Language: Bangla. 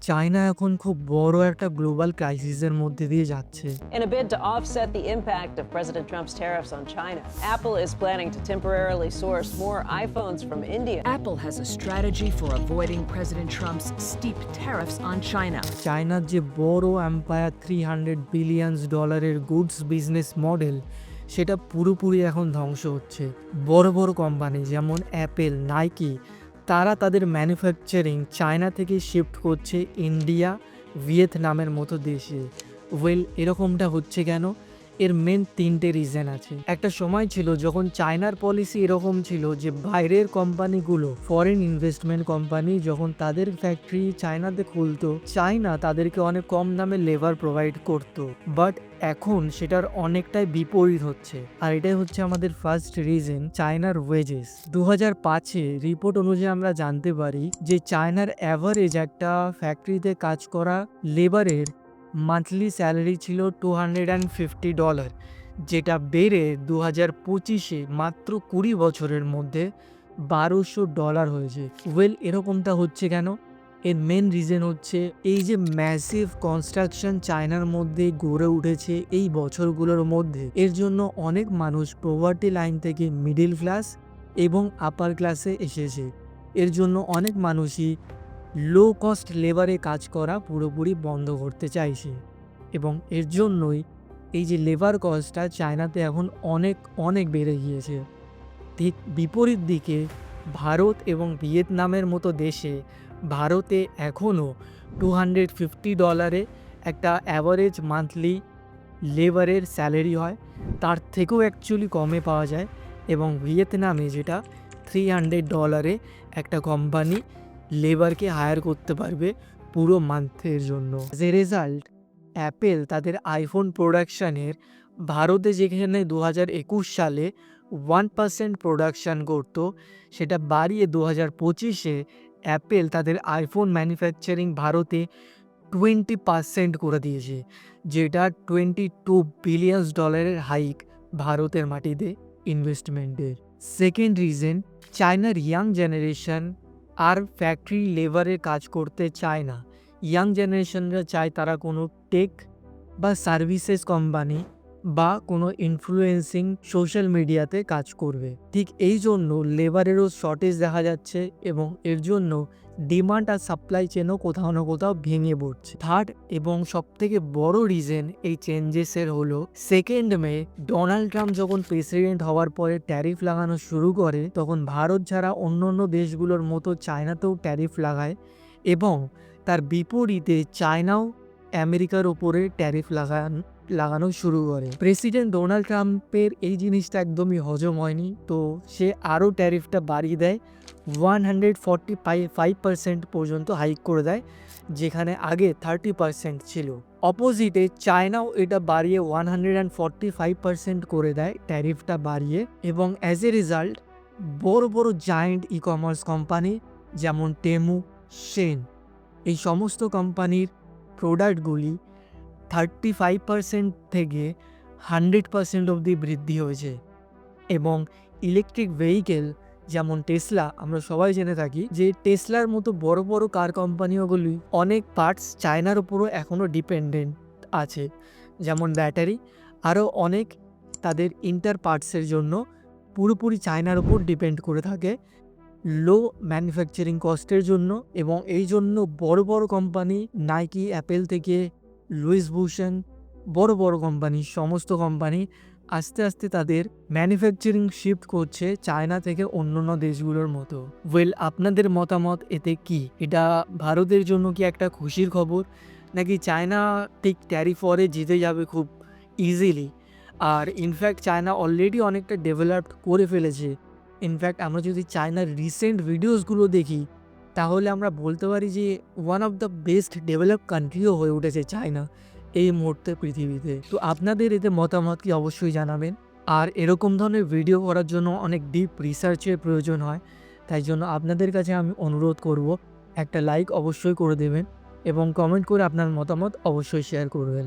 চায়না এখন খুব বড় একটা গ্লোবাল ক্রাইসিসের মধ্যে দিয়ে যাচ্ছে। In a bid to offset the impact of President Trump's tariffs on China, Apple is planning to temporarily source more iPhones from India. Apple has a strategy for avoiding President Trump's steep tariffs on China. চায়নার যে বড় empire $300 billion goods business model, সেটা পুরোপুরি এখন ধ্বংস হচ্ছে। বড় বড় কোম্পানি যেমন অ্যাপেল, নাইকি, তারা তাদের ম্যানুফ্যাকচারিং চায়না থেকে শিফট করছে ইন্ডিয়া, ভিয়েতনামের মতো দেশে। এরকমটা হচ্ছে কেন? এর মেন 3টে রিজন আছে। একটা সময় ছিল যখন চায়নার পলিসি এরকম ছিল যে বাইরের কোম্পানিগুলো, ফরেন ইনভেস্টমেন্ট কোম্পানি যখন তাদের ফ্যাক্টরি চায়নাতে খুলতো, চায়না তাদেরকে অনেক কম দামে লেবার প্রোভাইড করত। বাট এখন সেটার অনেকটাই বিপরীত হচ্ছে। আর এটাই হচ্ছে আমাদের ফার্স্ট রিজন, চায়নার ওয়েজেস। 2005-এ রিপোর্ট অনুযায়ী আমরা জানতে পারি যে চায়নার অ্যাভারেজ একটা ফ্যাক্টরিতে কাজ করা লেবারের মান্থলি স্যালারি ছিল $250, যেটা বেড়ে 2025-এ মাত্র 20 বছরের মধ্যে $1200 হয়েছে। এরকমটা হচ্ছে কেন? এর মেন রিজন হচ্ছে এই যে ম্যাসিভ কনস্ট্রাকশন চায়নার মধ্যে গড়ে উঠেছে এই বছরগুলোর মধ্যে, এর জন্য অনেক মানুষ পভার্টি লাইন থেকে মিডিল ক্লাস এবং আপার ক্লাসে এসেছে। এর জন্য অনেক মানুষই লো কস্ট লেবারে কাজ করা পুরোপুরি বন্ধ করতে চাইছে, এবং এর জন্যই এই যে লেবার কস্টটা চায়নাতে এখন অনেক অনেক বেড়ে গিয়েছে। ঠিক বিপরীত দিকে ভারত এবং ভিয়েতনামের মতো দেশে, ভারতে এখনও $250 একটা অ্যাভারেজ মান্থলি লেবারের স্যালারি হয়, তার থেকেও অ্যাকচুয়ালি কমে পাওয়া যায়। এবং ভিয়েতনামে যেটা $300 একটা কোম্পানি লেবারকে হায়ার করতে পারবে পুরো মান্থের জন্য। অ্যাজ এ রেজাল্ট অ্যাপেল তাদের আইফোন প্রোডাকশানের ভারতে যেখানে 2021 সালে 1% প্রোডাকশান করতো, সেটা বাড়িয়ে 2025-এ অ্যাপেল তাদের আইফোন ম্যানুফ্যাকচারিং ভারতে 20% করে দিয়েছে, যেটা $22 বিলিয়ন হাইক ভারতের মাটিতে ইনভেস্টমেন্টের। সেকেন্ড রিজন, চায়নার ইয়াং জেনারেশন আর ফ্যাক্টরি লেবারে কাজ করতে চায় না। ইয়াং জেনারেশনরা চায় তারা কোনো টেক বা সার্ভিসেস কোম্পানি বা কোনো ইনফ্লুয়েন্সিং সোশ্যাল মিডিয়াতে কাজ করবে। ঠিক এই জন্য লেবারেরও শর্টেজ দেখা যাচ্ছে, এবং এর জন্য ডিমান্ড আর সাপ্লাই চেনও কোথাও না কোথাও ভেঙে পড়ছে। থার্ড এবং সবথেকে বড় রিজন এই চেঞ্জেসের হলো 2 মে ডোনাল্ড ট্রাম্প যখন প্রেসিডেন্ট হওয়ার পরে ট্যারিফ লাগানো শুরু করে, তখন ভারত ছাড়া অন্য দেশগুলোর মতো চায়নাতেও ট্যারিফ লাগায়, এবং তার বিপরীতে চায়নাও আমেরিকার ওপরে ট্যারিফ লাগানো শুরু করে। প্রেসিডেন্ট ডোনাল্ড ট্রাম্পের এই জিনিসটা একদমই হজম হয়নি, তো সে আরও ট্যারিফটা বাড়িয়ে দেয়, 145% পর্যন্ত হাইক করে দেয়, যেখানে আগে 30% ছিল। অপোজিটে চায়নাও এটা বাড়িয়ে 145% করে দেয় ট্যারিফটা বাড়িয়ে, এবং অ্যাজ এ রেজাল্ট বড় বড় জায়েন্ট ই কমার্স কোম্পানি যেমন টেমু, শেন, এই সমস্ত কোম্পানির প্রোডাক্টগুলি 35% থেকে 100% অবধি বৃদ্ধি হয়েছে। এবং ইলেকট্রিক ভেহিকেল যেমন টেসলা, আমরা সবাই জেনে থাকি যে টেসলার মতো বড় বড় কার কোম্পানিগুলি অনেক পার্টস চায়নার উপরও এখনও ডিপেন্ডেন্ট আছে, যেমন ব্যাটারি, আরও অনেক তাদের ইন্টার পার্টসের জন্য পুরোপুরি চায়নার উপর ডিপেন্ড করে থাকে লো ম্যানুফ্যাকচারিং কস্টের জন্য। এবং এই জন্য বড় বড় কোম্পানি নাইকি, অ্যাপেল থেকে লুইস ভুশন, বড় বড় কোম্পানি, সমস্ত কোম্পানি আস্তে আস্তে তাদের ম্যানুফ্যাকচারিং শিফট করছে চায়না থেকে অন্যান্য দেশগুলোর মতো। আপনাদের মতামত এতে কি? এটা ভারতের জন্য কি একটা খুশির খবর, নাকি চায়না ঠিক ট্যারিফ ওয়ারে জিতে যাবে খুব ইজিলি? আর ইনফ্যাক্ট চায়না অলরেডি অনেকটা ডেভেলপড করে ফেলেছে। ইনফ্যাক্ট আমরা যদি চায়নার রিসেন্ট ভিডিওসগুলো দেখি, তাহলে আমরা বলতে পারি যে one of the best develop কান্ট্রিও হয়ে উঠেছে চায়না এই মুহূর্তে পৃথিবীতে। তো আপনাদের এতে মতামত কি অবশ্যই জানাবেন। আর এরকম ধরনের ভিডিও করার জন্য অনেক ডিপ রিসার্চের প্রয়োজন হয়, তাই জন্য আপনাদের কাছে আমি অনুরোধ করব, একটা লাইক অবশ্যই করে দেবেন এবং কমেন্ট করে আপনার মতামত অবশ্যই শেয়ার করবেন।